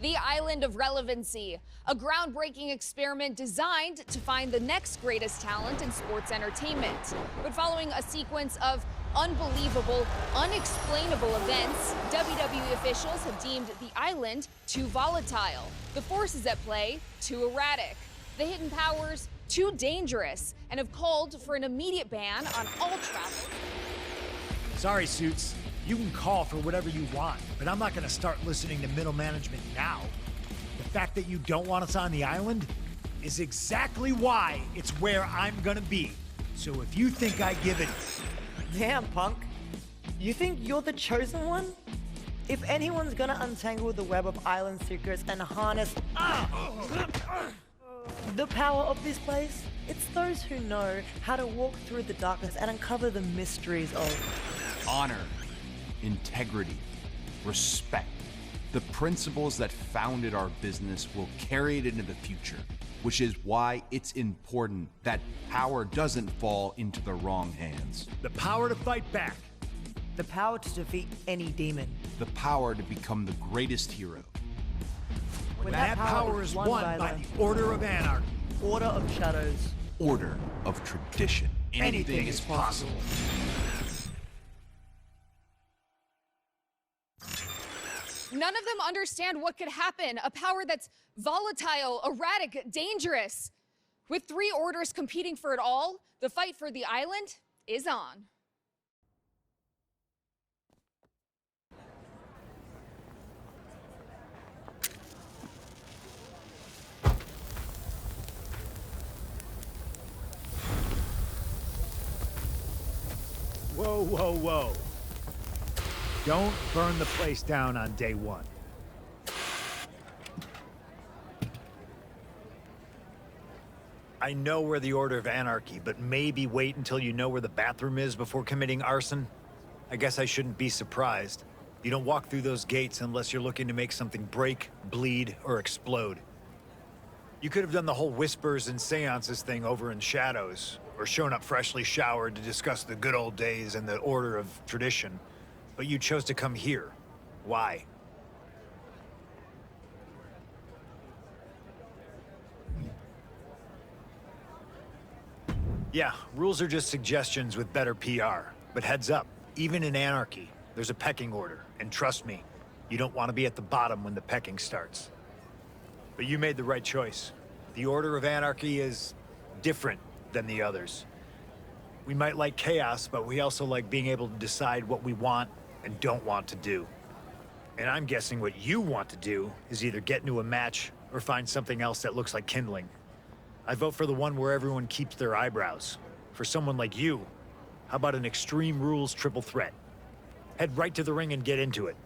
The Island of Relevancy, a groundbreaking experiment designed to find the next greatest talent in sports entertainment. But following a sequence of unbelievable, unexplainable events, WWE officials have deemed the island too volatile, the forces at play too erratic, the hidden powers too dangerous, and have called for an immediate ban on all travel. Sorry, Suits. You can call for whatever you want, but I'm not going to start listening to middle management now. The fact that you don't want us on the island is exactly why it's where I'm going to be. So if you think I give it... Damn, Punk. You think you're the chosen one? If anyone's gonna untangle the web of island secrets and harness the power of this place, it's those who know how to walk through the darkness and uncover the mysteries of honor, integrity, respect. The principles that founded our business will carry it into the future, which is why it's important that power doesn't fall into the wrong hands. The power to fight back. the power to defeat any demon. The power to become the greatest hero. When that power is won by the Order of Anarchy. Order of Shadows. Order of Tradition. Anything is possible. None of them understand what could happen. A power that's volatile, erratic, dangerous. With 3 orders competing for it all, the fight for the island is on. Whoa, whoa, whoa. Don't burn the place down on day one. I know we're the Order of Anarchy, but maybe wait until you know where the bathroom is before committing arson? I guess I shouldn't be surprised. You don't walk through those gates unless you're looking to make something break, bleed, or explode. You could have done the whole whispers and seances thing over in Shadows, or shown up freshly showered to discuss the good old days and the Order of Tradition. But you chose to come here. Why? Yeah, rules are just suggestions with better PR. But heads up, even in Anarchy, there's a pecking order. And trust me, you don't want to be at the bottom when the pecking starts. But you made the right choice. The Order of Anarchy is different than the others. We might like chaos, but we also like being able to decide what we want and don't want to do. And I'm guessing what you want to do is either get into a match or find something else that looks like kindling. I vote for the one where everyone keeps their eyebrows. For someone like you, how about an Extreme Rules triple threat? Head right to the ring and get into it.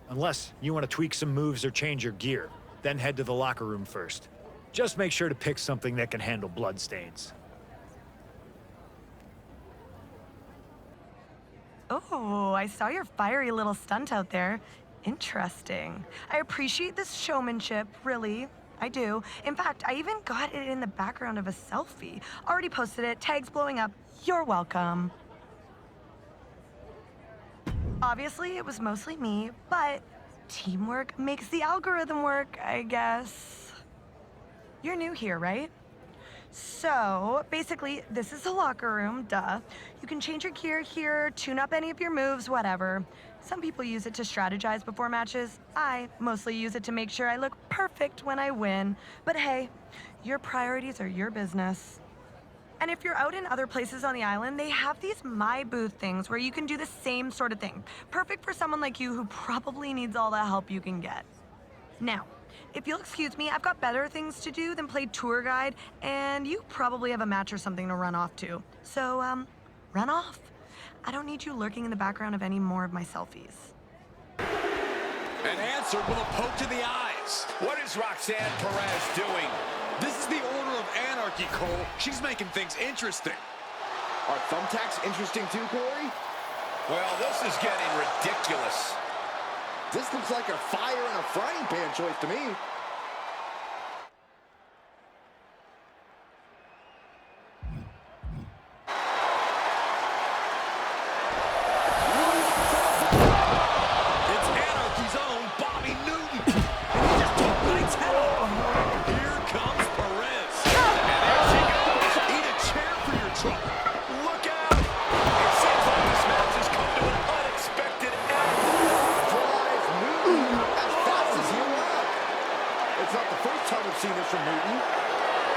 Unless you want to tweak some moves or change your gear, then head to the locker room first. Just make sure to pick something that can handle bloodstains. Oh, I saw your fiery little stunt out there. Interesting. I appreciate this showmanship, really. I do. In fact, I even got it in the background of a selfie. Already posted it, tags blowing up. You're welcome. Obviously, it was mostly me, but teamwork makes the algorithm work, I guess. You're new here, right? So, basically, this is the locker room, duh. You can change your gear here, tune up any of your moves, whatever. Some people use it to strategize before matches. I mostly use it to make sure I look perfect when I win. But hey, your priorities are your business. And if you're out in other places on the island, they have these My Booth things where you can do the same sort of thing. Perfect for someone like you who probably needs all the help you can get. Now, if you'll excuse me, I've got better things to do than play tour guide, and you probably have a match or something to run off to. So, run off. I don't need you lurking in the background of any more of my selfies. And answered with a poke to the eyes. What is Roxanne Perez doing? This is the Order of Anarchy, Cole. She's making things interesting. Are thumbtacks interesting too, Corey? Well, this is getting ridiculous. This looks like a fire in a frying pan choice to me. It's Anarchy's own Bobby Newton. And he just took seen this from Newton.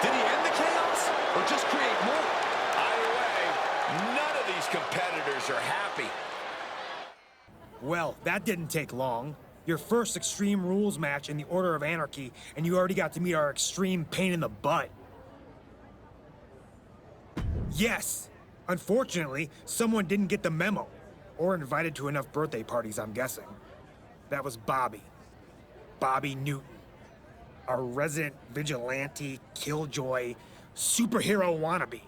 Did he end the chaos or just create more? Either way, none of these competitors are happy. Well, that didn't take long. Your first Extreme Rules match in the Order of Anarchy, and you already got to meet our extreme pain in the butt. Yes! Unfortunately, someone didn't get the memo. Or invited to enough birthday parties, I'm guessing. That was Bobby. Bobby Newton. Our resident vigilante, killjoy, superhero wannabe.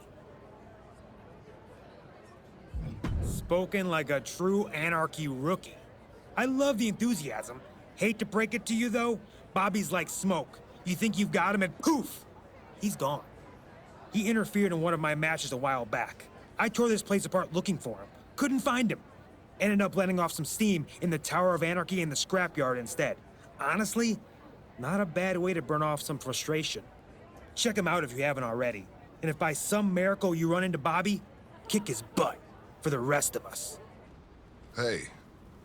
Spoken like a true Anarchy rookie. I love the enthusiasm. Hate to break it to you, though, Bobby's like smoke. You think you've got him and poof! He's gone. He interfered in one of my matches a while back. I tore this place apart looking for him. Couldn't find him. Ended up letting off some steam in the Tower of Anarchy in the scrapyard instead. Honestly, not a bad way to burn off some frustration. Check him out if you haven't already. And if by some miracle you run into Bobby, kick his butt for the rest of us. Hey,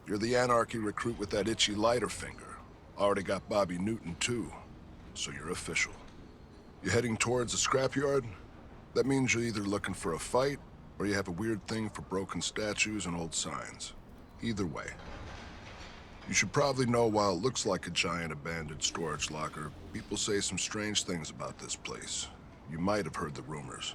you're the Anarchy recruit with that itchy lighter finger. Already got Bobby Newton too, so you're official. You heading towards the scrapyard? That means you're either looking for a fight, or you have a weird thing for broken statues and old signs. Either way. You should probably know while it looks like a giant abandoned storage locker, people say some strange things about this place. You might have heard the rumors.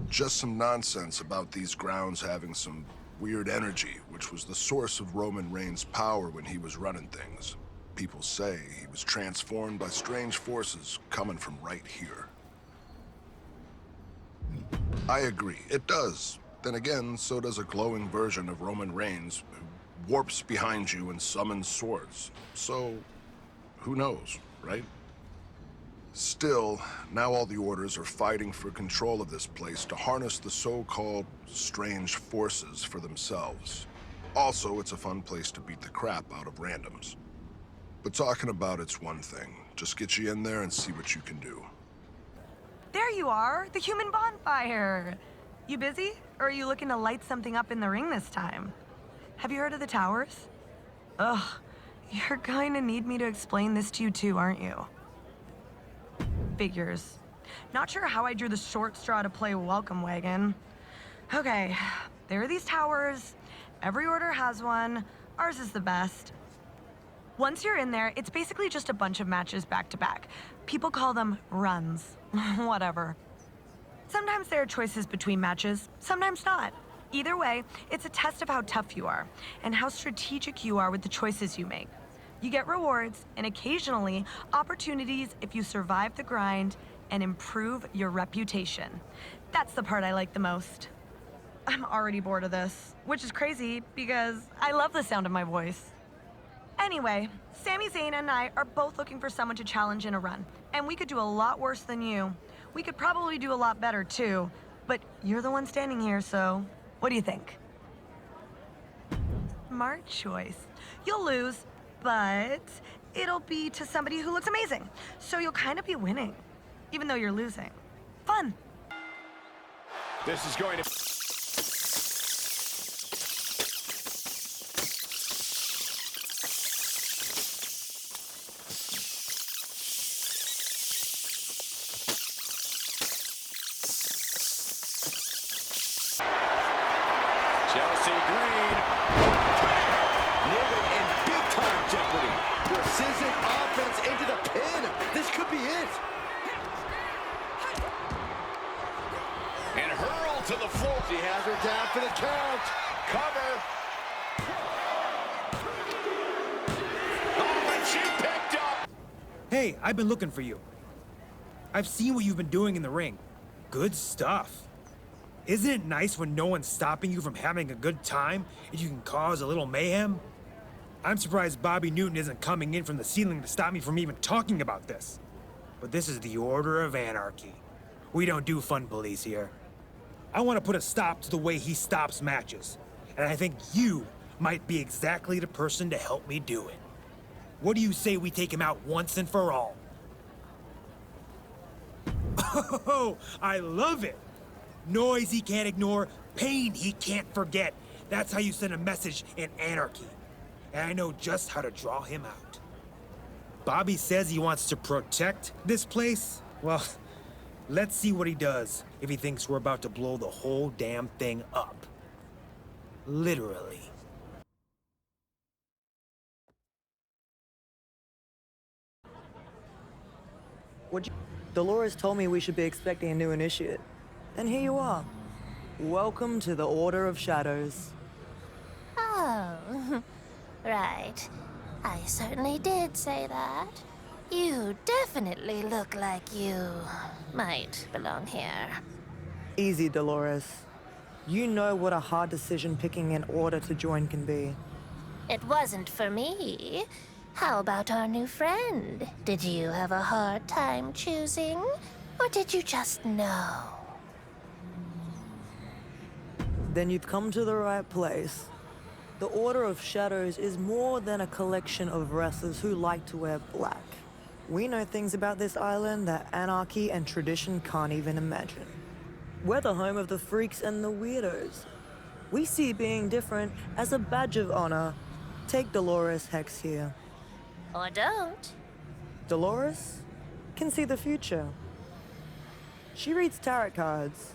Just some nonsense about these grounds having some weird energy, which was the source of Roman Reigns' power when he was running things. People say he was transformed by strange forces coming from right here. I agree, it does. Then again, so does a glowing version of Roman Reigns who warps behind you and summons swords. So, who knows, right? Still, now all the orders are fighting for control of this place to harness the so-called strange forces for themselves. Also, it's a fun place to beat the crap out of randoms. But talking about it's one thing. Just get you in there and see what you can do. There you are, the human bonfire. You busy? Or are you looking to light something up in the ring this time? Have you heard of the towers? Ugh, you're going to need me to explain this to you too, aren't you? Figures. Not sure how I drew the short straw to play welcome wagon. Okay, there are these towers. Every order has one. Ours is the best. Once you're in there, it's basically just a bunch of matches back to back. People call them runs. Whatever. Sometimes there are choices between matches, sometimes not. Either way, it's a test of how tough you are and how strategic you are with the choices you make. You get rewards and occasionally opportunities if you survive the grind and improve your reputation. That's the part I like the most. I'm already bored of this, which is crazy because I love the sound of my voice. Anyway, Sami Zayn and I are both looking for someone to challenge in a run, and we could do a lot worse than you. We could probably do a lot better too, but you're the one standing here, so what do you think? Smart choice. You'll lose, but it'll be to somebody who looks amazing, so you'll kind of be winning, even though you're losing. Fun. This is going to... Chelsea Green, living in big-time jeopardy. Precision offense into the pin. This could be it. And hurled to the floor. She has her down for the count. Cover. Oh, and she picked up. Hey, I've been looking for you. I've seen what you've been doing in the ring. Good stuff. Isn't it nice when no one's stopping you from having a good time and you can cause a little mayhem? I'm surprised Bobby Newton isn't coming in from the ceiling to stop me from even talking about this. But this is the Order of Anarchy. We don't do fun police here. I want to put a stop to the way he stops matches. And I think you might be exactly the person to help me do it. What do you say we take him out once and for all? Oh, I love it! Noise he can't ignore, pain he can't forget. That's how you send a message in Anarchy. And I know just how to draw him out. Bobby says he wants to protect this place. Well, let's see what he does if he thinks we're about to blow the whole damn thing up. Literally. Dolores told me we should be expecting a new initiate. And here you are. Welcome to the Order of Shadows. Oh, right. I certainly did say that. You definitely look like you might belong here. Easy, Dolores. You know what a hard decision picking an order to join can be. It wasn't for me. How about our new friend? Did you have a hard time choosing? Or did you just know? Then you've come to the right place. The Order of Shadows is more than a collection of wrestlers who like to wear black. We know things about this island that anarchy and tradition can't even imagine. We're the home of the freaks and the weirdos. We see being different as a badge of honor. Take Dolores Hex here. Or don't. Dolores can see the future. She reads tarot cards.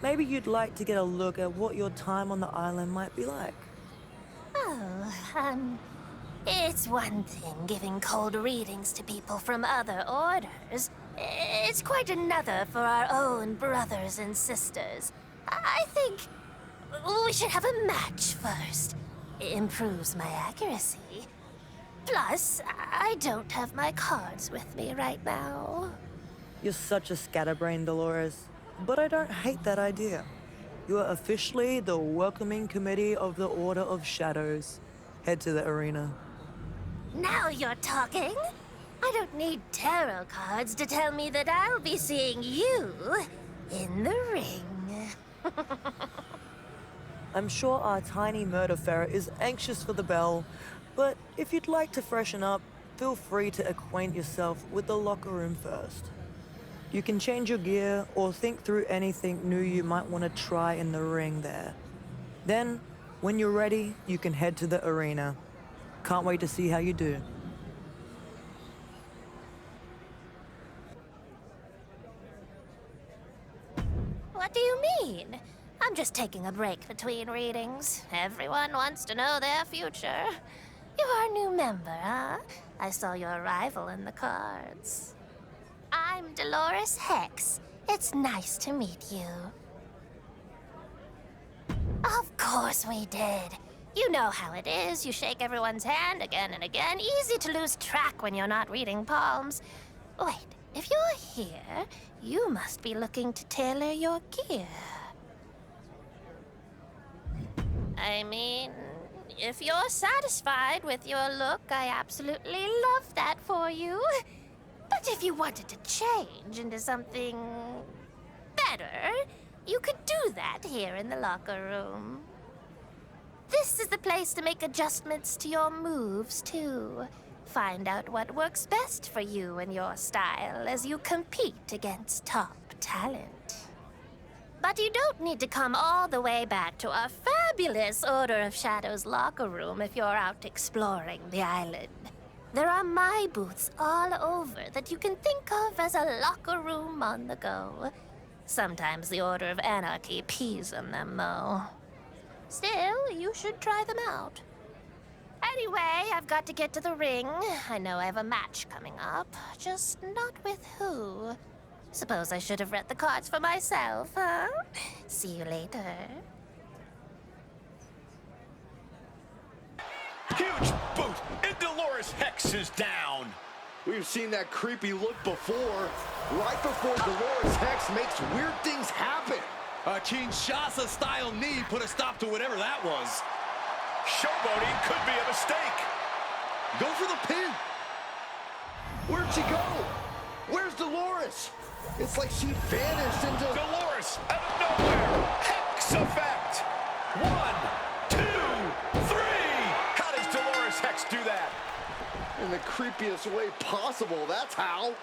Maybe you'd like to get a look at what your time on the island might be like. Oh, it's one thing giving cold readings to people from other orders. It's quite another for our own brothers and sisters. I think we should have a match first. It improves my accuracy. Plus, I don't have my cards with me right now. You're such a scatterbrain, Dolores. But I don't hate that idea. You are officially the welcoming committee of the Order of Shadows. Head to the arena. Now you're talking. I don't need tarot cards to tell me that I'll be seeing you in the ring. I'm sure our tiny murder ferret is anxious for the bell, but if you'd like to freshen up, feel free to acquaint yourself with the locker room first. You can change your gear or think through anything new you might want to try in the ring there. Then, when you're ready, you can head to the arena. Can't wait to see how you do. What do you mean? I'm just taking a break between readings. Everyone wants to know their future. You are a new member, huh? I saw your arrival in the cards. I'm Dolores Hex. It's nice to meet you. Of course we did. You know how it is. You shake everyone's hand again and again. Easy to lose track when you're not reading palms. Wait, if you're here, you must be looking to tailor your gear. I mean, if you're satisfied with your look, I absolutely love that for you. But if you wanted to change into something better, you could do that here in the locker room. This is the place to make adjustments to your moves, too. Find out what works best for you and your style as you compete against top talent. But you don't need to come all the way back to our fabulous Order of Shadows locker room if you're out exploring the island. There are my booths all over that you can think of as a locker room on the go. Sometimes the Order of Anarchy pees on them, though. Still, you should try them out. Anyway, I've got to get to the ring. I know I have a match coming up, just not with who. Suppose I should have read the cards for myself, huh? See you later. Huge boot, and Dolores Hex is down. We've seen that creepy look before. Right before Dolores Hex makes weird things happen. A Kinshasa-style knee put a stop to whatever that was. Showboating could be a mistake. Go for the pin. Where'd she go? Where's Dolores? It's like she vanished into... Dolores out of nowhere. Hex effect. 1, 2, 3. How does Dolores Hex do that? In the creepiest way possible, that's how.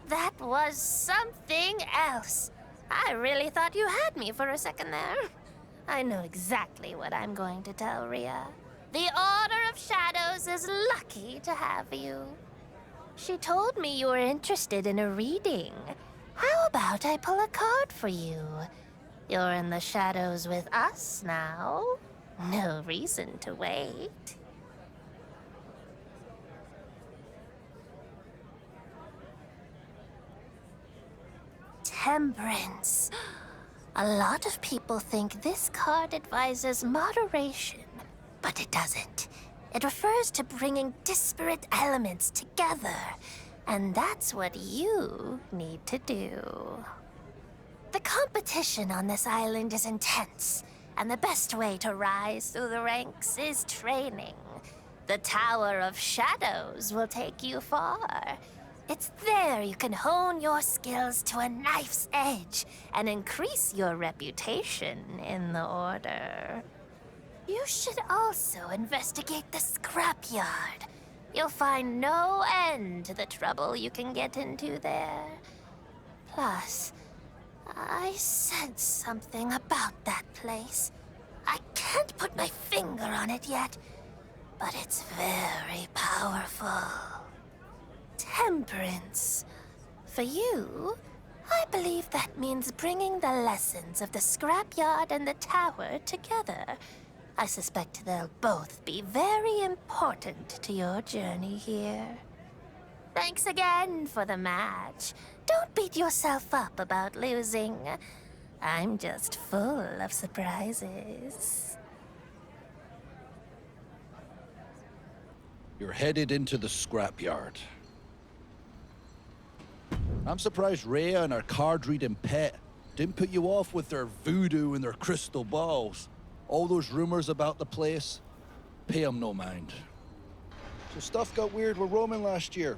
That was something else. I really thought you had me for a second there. I know exactly what I'm going to tell Rhea. The Order of Shadows is lucky to have you. She told me you were interested in a reading. How about I pull a card for you? You're in the shadows with us now. No reason to wait. Temperance. A lot of people think this card advises moderation, but it doesn't. It refers to bringing disparate elements together, and that's what you need to do. The competition on this island is intense, and the best way to rise through the ranks is training. The Tower of Shadows will take you far. It's there you can hone your skills to a knife's edge and increase your reputation in the Order. You should also investigate the scrapyard. You'll find no end to the trouble you can get into there. Plus, I sense something about that place. I can't put my finger on it yet, but it's very powerful. Temperance. For you, I believe that means bringing the lessons of the scrapyard and the tower together. I suspect they'll both be very important to your journey here. Thanks again for the match. Don't beat yourself up about losing. I'm just full of surprises. You're headed into the scrapyard. I'm surprised Rhea and her card-reading pet didn't put you off with their voodoo and their crystal balls. All those rumors about the place, pay them no mind. So stuff got weird with Roman last year.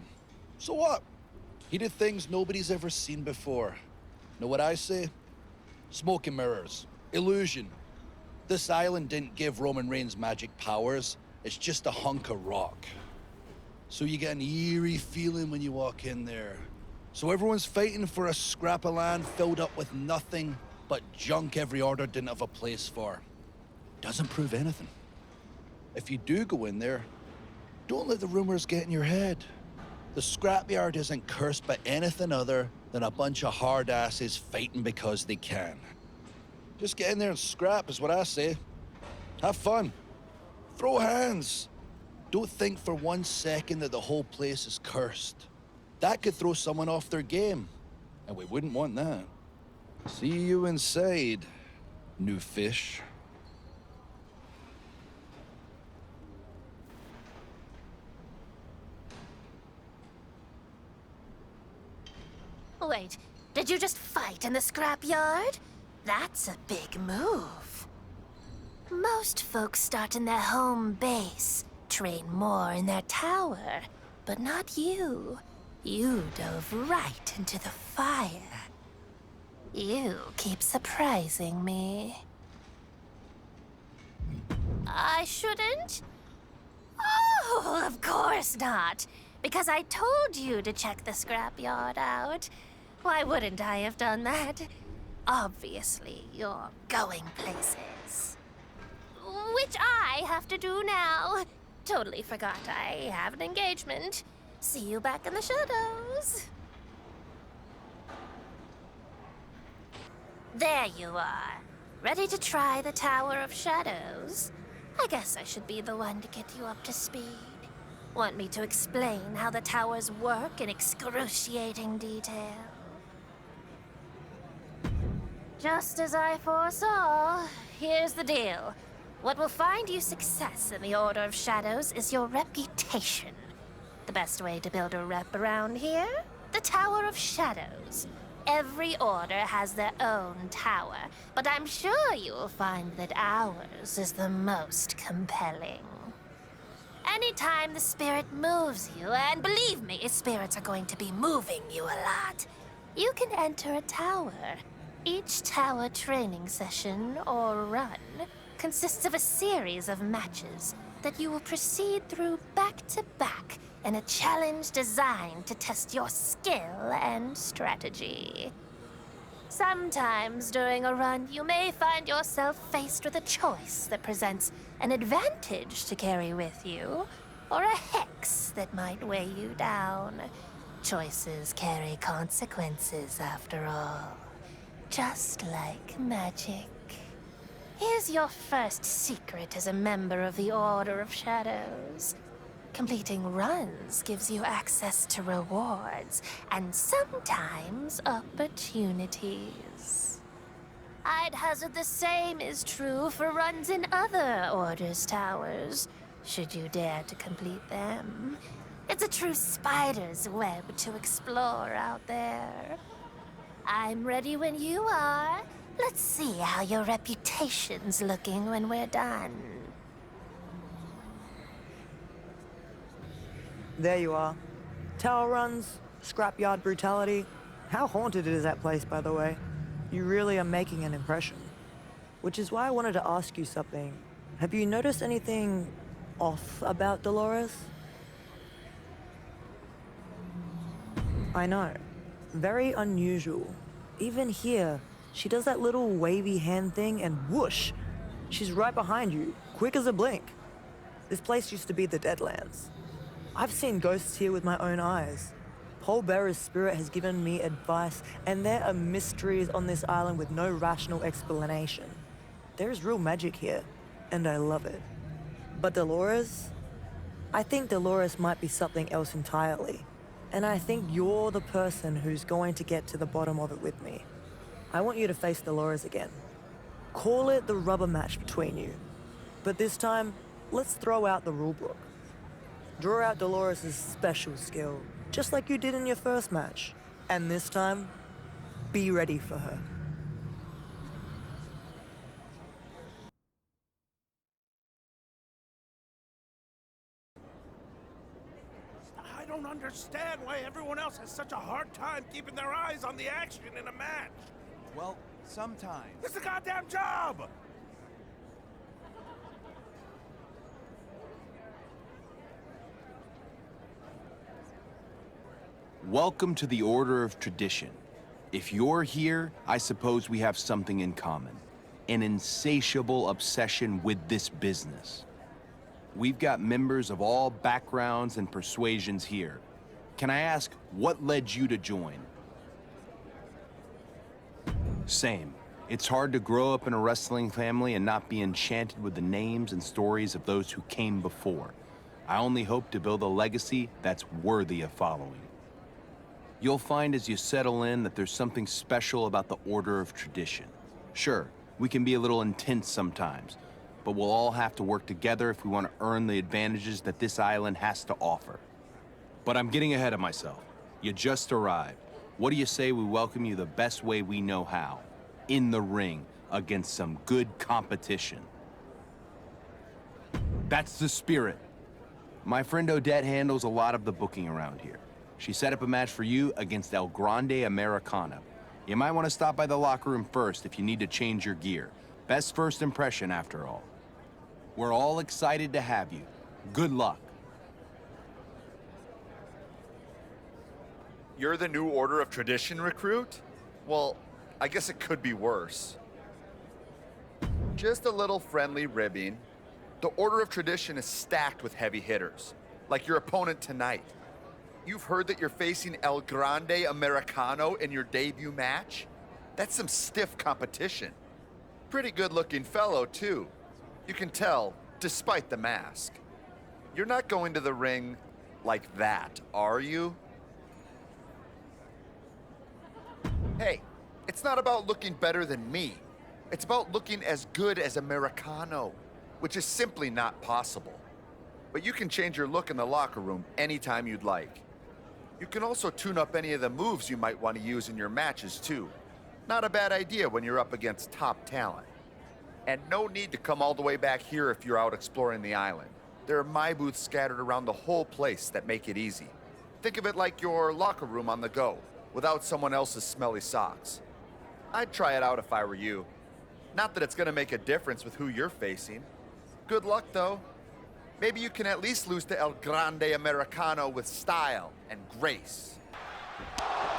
So what? He did things nobody's ever seen before. Know what I say? Smoke and mirrors. Illusion. This island didn't give Roman Reigns magic powers. It's just a hunk of rock. So you get an eerie feeling when you walk in there. So everyone's fighting for a scrap of land filled up with nothing but junk every order didn't have a place for. Doesn't prove anything. If you do go in there, don't let the rumors get in your head. The scrapyard isn't cursed by anything other than a bunch of hard asses fighting because they can. Just get in there and scrap is what I say. Have fun. Throw hands. Don't think for 1 second that the whole place is cursed. That could throw someone off their game, and we wouldn't want that. See you inside, new fish. Wait, did you just fight in the scrapyard? That's a big move. Most folks start in their home base, train more in their tower, but not you. You dove right into the fire. You keep surprising me. I shouldn't? Oh, of course not. Because I told you to check the scrapyard out. Why wouldn't I have done that? Obviously, you're going places. Which I have to do now. Totally forgot I have an engagement. See you back in the shadows. There you are. Ready to try the Tower of Shadows? I guess I should be the one to get you up to speed. Want me to explain how the towers work in excruciating detail? Just as I foresaw, here's the deal. What will find you success in the Order of Shadows is your reputation. The best way to build a rep around here? The Tower of Shadows. Every order has their own tower, but I'm sure you'll find that ours is the most compelling. Anytime the spirit moves you, and believe me, spirits are going to be moving you a lot, you can enter a tower. Each tower training session, or run, consists of a series of matches that you will proceed through back to back in a challenge designed to test your skill and strategy. Sometimes during a run, you may find yourself faced with a choice that presents an advantage to carry with you, or a hex that might weigh you down. Choices carry consequences, after all. Just like magic. Here's your first secret as a member of the Order of Shadows. Completing runs gives you access to rewards, and sometimes opportunities. I'd hazard the same is true for runs in other Orders towers, should you dare to complete them. It's a true spider's web to explore out there. I'm ready when you are. Let's see how your reputation's looking when we're done. There you are. Tower runs, scrapyard brutality. How haunted is that place, by the way? You really are making an impression. Which is why I wanted to ask you something. Have you noticed anything off about Dolores? I know. Very unusual. Even here, she does that little wavy hand thing and whoosh! She's right behind you, quick as a blink. This place used to be the Deadlands. I've seen ghosts here with my own eyes. Paul Bearer's spirit has given me advice, and there are mysteries on this island with no rational explanation. There is real magic here, and I love it. But Dolores? I think Dolores might be something else entirely. And I think you're the person who's going to get to the bottom of it with me. I want you to face Dolores again. Call it the rubber match between you. But this time, let's throw out the rulebook. Draw out Dolores' special skill, just like you did in your first match. And this time, be ready for her. I don't understand why everyone else has such a hard time keeping their eyes on the action in a match. Well, sometimes. It's a goddamn job! Welcome to the Order of Tradition. If you're here, I suppose we have something in common. An insatiable obsession with this business. We've got members of all backgrounds and persuasions here. Can I ask, what led you to join? Same. It's hard to grow up in a wrestling family and not be enchanted with the names and stories of those who came before. I only hope to build a legacy that's worthy of following. You'll find as you settle in that there's something special about the Order of Tradition. Sure, we can be a little intense sometimes, but we'll all have to work together if we want to earn the advantages that this island has to offer. But I'm getting ahead of myself. You just arrived. What do you say we welcome you the best way we know how? In the ring, against some good competition. That's the spirit. My friend Odette handles a lot of the booking around here. She set up a match for you against El Grande Americano. You might want to stop by the locker room first if you need to change your gear. Best first impression, after all. We're all excited to have you. Good luck. You're the new Order of Tradition recruit? Well, I guess it could be worse. Just a little friendly ribbing. The Order of Tradition is stacked with heavy hitters, like your opponent tonight. You've heard that you're facing El Grande Americano in your debut match? That's some stiff competition. Pretty good-looking fellow, too. You can tell, despite the mask. You're not going to the ring like that, are you? Hey, it's not about looking better than me. It's about looking as good as Americano, which is simply not possible. But you can change your look in the locker room anytime you'd like. You can also tune up any of the moves you might want to use in your matches, too. Not a bad idea when you're up against top talent. And no need to come all the way back here if you're out exploring the island. There are my booths scattered around the whole place that make it easy. Think of it like your locker room on the go, without someone else's smelly socks. I'd try it out if I were you. Not that it's gonna make a difference with who you're facing. Good luck, though. Maybe you can at least lose to El Grande Americano with style and grace.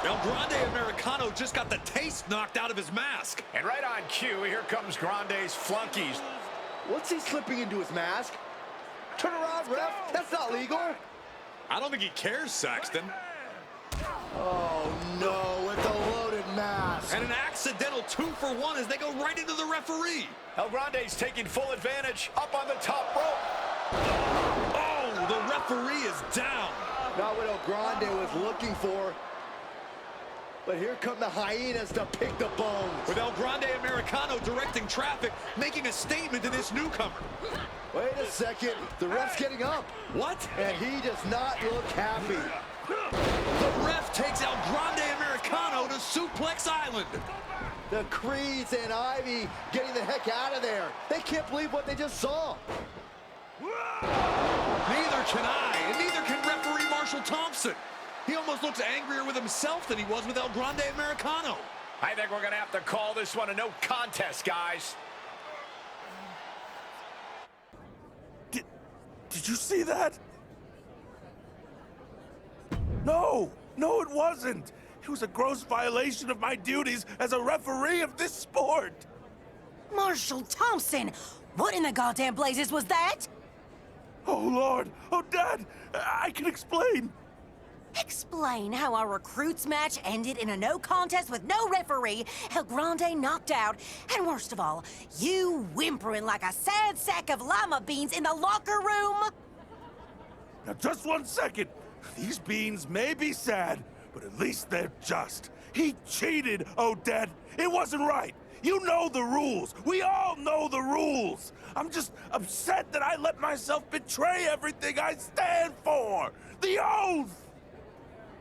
El Grande Americano just got the taste knocked out of his mask. And right on cue, here comes Grande's flunkies. What's he slipping into his mask? Turn around, ref. That's not legal. I don't think he cares, Saxton. Oh, no, with the loaded mask. And an accidental 2-for-1 as they go right into the referee. El Grande's taking full advantage up on the top rope. Oh, the referee is down. Not what El Grande was looking for. But here come the hyenas to pick the bones. With El Grande Americano directing traffic, making a statement to this newcomer. Wait a second. The ref's getting up. What? And he does not look happy. The ref takes El Grande Americano to Suplex Island. The Creeds and Ivy getting the heck out of there. They can't believe what they just saw. Neither can I, and neither can referee Marshall Thompson. He almost looks angrier with himself than he was with El Grande Americano. I think we're going to have to call this one a no contest, guys. Did you see that? No, it wasn't. It was a gross violation of my duties as a referee of this sport. Marshall Thompson, what in the goddamn blazes was that? Oh, Lord. Oh, Dad, I can explain. Explain how our recruits match ended in a no contest with no referee, El Grande knocked out, and worst of all, you whimpering like a sad sack of lima beans in the locker room? Now, just 1 second. These beans may be sad, but at least they're just. He cheated, Odette. It wasn't right. You know the rules. We all know the rules. I'm just upset that I let myself betray everything I stand for. The oath!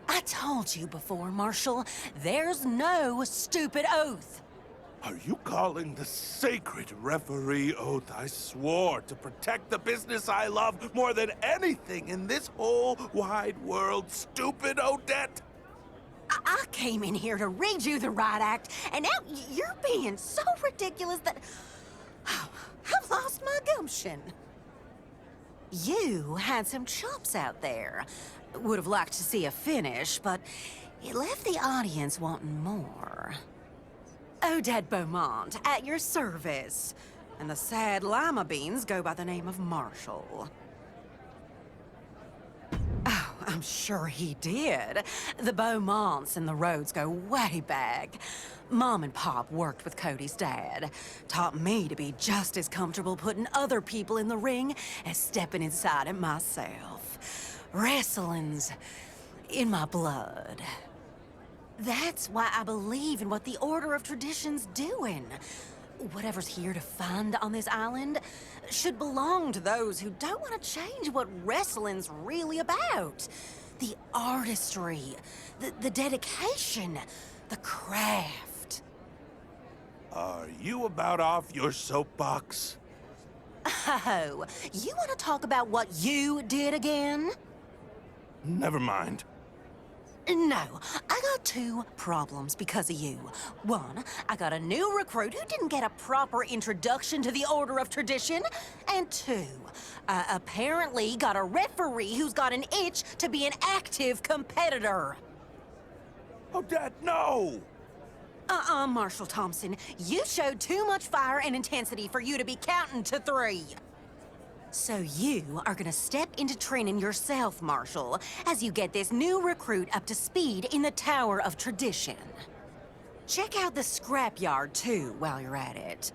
I told you before, Marshall, there's no stupid oath. Are you calling the sacred referee oath I swore to protect the business I love more than anything in this whole wide world stupid, Odette? I came in here to read you the right act, and now you're being so ridiculous that I've lost my gumption. You had some chops out there. Would have liked to see a finish, but it left the audience wanting more. Odette Beaumont, at your service. And the sad lima beans go by the name of Marshall. Oh, I'm sure he did. The Beaumonts and the Rhodes go way back. Mom and Pop worked with Cody's dad. Taught me to be just as comfortable putting other people in the ring as stepping inside it myself. Wrestling's in my blood. That's why I believe in what the Order of Tradition's doing. Whatever's here to find on this island should belong to those who don't want to change what wrestling's really about. The artistry, the dedication, the craft. Are you about off your soapbox? Oh, you want to talk about what you did again? Never mind. No, I got two problems because of you. One, I got a new recruit who didn't get a proper introduction to the Order of Tradition. And two, I apparently got a referee who's got an itch to be an active competitor. Oh, Dad, no! Marshall Thompson, you showed too much fire and intensity for you to be counting to 3. So you are gonna step into training yourself, Marshall, as you get this new recruit up to speed in the Tower of Tradition. Check out the scrapyard, too, while you're at it.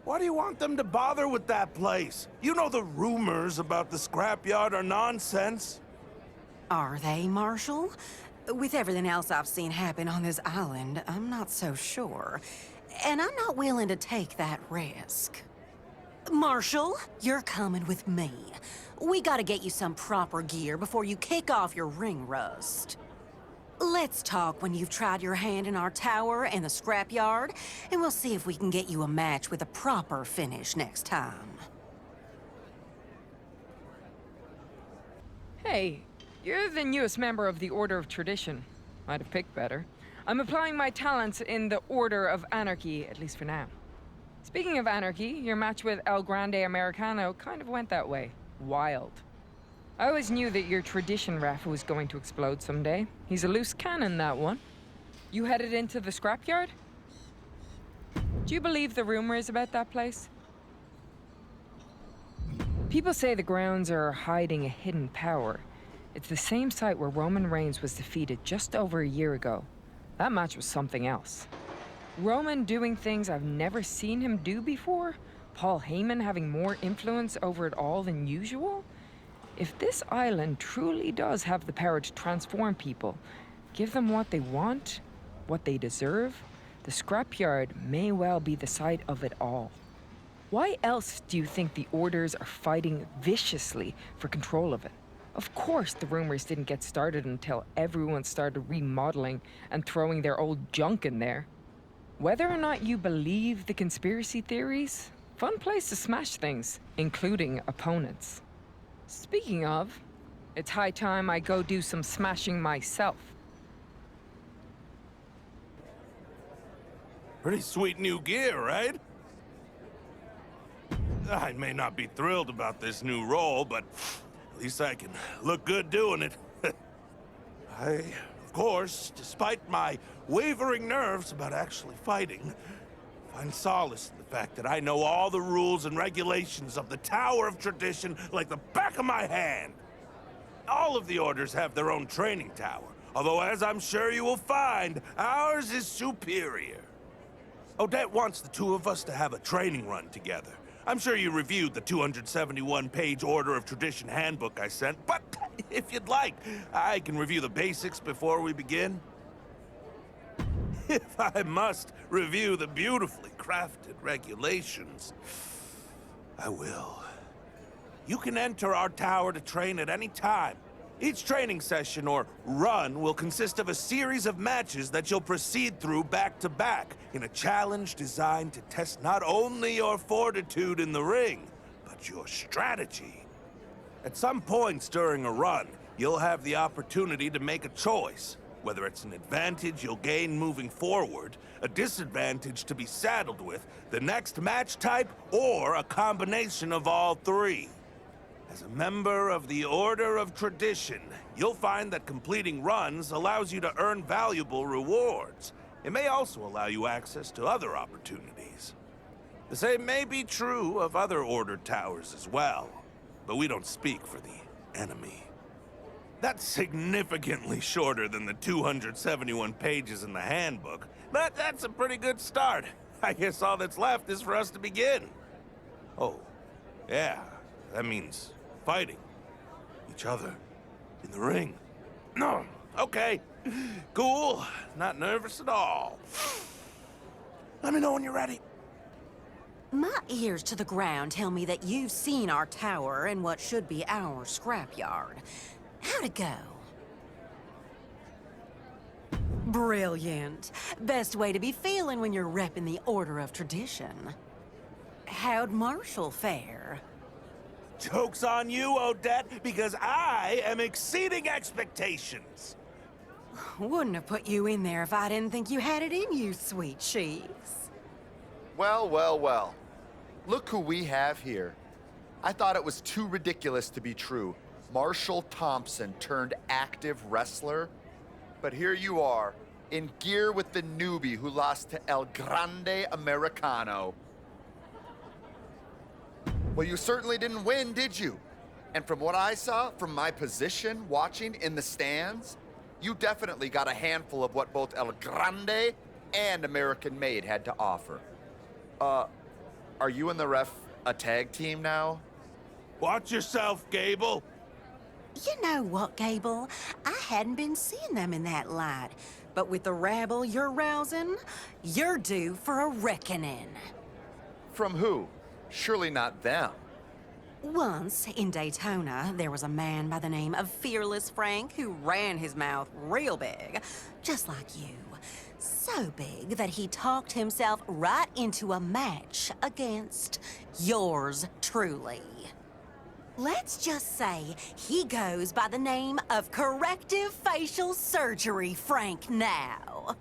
Why do you want them to bother with that place? You know the rumors about the scrapyard are nonsense. Are they, Marshall? With everything else I've seen happen on this island, I'm not so sure. And I'm not willing to take that risk. Marshall, you're coming with me. We gotta get you some proper gear before you kick off your ring rust. Let's talk when you've tried your hand in our tower and the scrapyard, and we'll see if we can get you a match with a proper finish next time. Hey, you're the newest member of the Order of Tradition. Might have picked better. I'm applying my talents in the Order of Anarchy, at least for now. Speaking of anarchy, your match with El Grande Americano kind of went that way. Wild. I always knew that your tradition ref was going to explode someday. He's a loose cannon, that one. You headed into the scrapyard? Do you believe the rumors about that place? People say the grounds are hiding a hidden power. It's the same site where Roman Reigns was defeated just over a year ago. That match was something else. Roman doing things I've never seen him do before? Paul Heyman having more influence over it all than usual? If this island truly does have the power to transform people, give them what they want, what they deserve, the scrapyard may well be the site of it all. Why else do you think the Orders are fighting viciously for control of it? Of course the rumors didn't get started until everyone started remodeling and throwing their old junk in there. Whether or not you believe the conspiracy theories, fun place to smash things, including opponents. Speaking of, it's high time I go do some smashing myself. Pretty sweet new gear, right? I may not be thrilled about this new role, but at least I can look good doing it. I, of course, despite my wavering nerves about actually fighting, find solace in the fact that I know all the rules and regulations of the Tower of Tradition like the back of my hand. All of the orders have their own training tower, although as I'm sure you will find, ours is superior. Odette wants the two of us to have a training run together. I'm sure you reviewed the 271-page Order of Tradition handbook I sent, but if you'd like, I can review the basics before we begin. If I must review the beautifully crafted regulations, I will. You can enter our tower to train at any time. Each training session or run will consist of a series of matches that you'll proceed through back to back in a challenge designed to test not only your fortitude in the ring, but your strategy. At some points during a run, you'll have the opportunity to make a choice, whether it's an advantage you'll gain moving forward, a disadvantage to be saddled with, the next match type, or a combination of all three. As a member of the Order of Tradition, you'll find that completing runs allows you to earn valuable rewards. It may also allow you access to other opportunities. The same may be true of other Order towers as well, but we don't speak for the enemy. That's significantly shorter than the 271 pages in the handbook, but that's a pretty good start. I guess all that's left is for us to begin. Oh, yeah, that means fighting each other in the ring. No, okay, cool, not nervous at all. Let me know when you're ready. My ears to the ground tell me that you've seen our tower and what should be our scrapyard. How'd it go? Brilliant. Best way to be feeling when you're repping the Order of Tradition. How'd Marshall fare? Joke's on you, Odette, because I am exceeding expectations. Wouldn't have put you in there if I didn't think you had it in you, sweet cheeks. Well, well, well. Look who we have here. I thought it was too ridiculous to be true. Marshall Thompson turned active wrestler. But here you are, in gear with the newbie who lost to El Grande Americano. Well, you certainly didn't win, did you? And from what I saw, from my position watching in the stands, you definitely got a handful of what both El Grande and American Made had to offer. Are you and the ref a tag team now? Watch yourself, Gable. You know what, Gable? I hadn't been seeing them in that light. But with the rabble you're rousing, you're due for a reckoning. From who? Surely not them. Once, in Daytona, there was a man by the name of Fearless Frank who ran his mouth real big, just like you. So big that he talked himself right into a match against yours truly. Let's just say he goes by the name of Corrective Facial Surgery Frank now.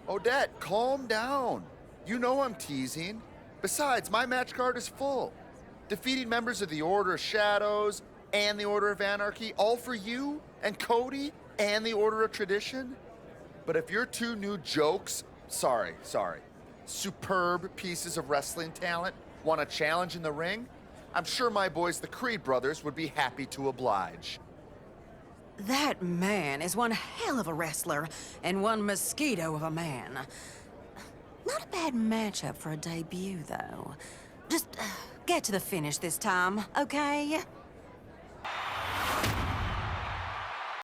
Odette, calm down. You know I'm teasing. Besides, my match card is full. Defeating members of the Order of Shadows and the Order of Anarchy, all for you and Cody and the Order of Tradition. But if your two new jokes, superb pieces of wrestling talent want a challenge in the ring, I'm sure my boys, the Creed brothers, would be happy to oblige. That man is one hell of a wrestler and one mosquito of a man. Not a bad matchup for a debut, though. Just get to the finish this time, okay?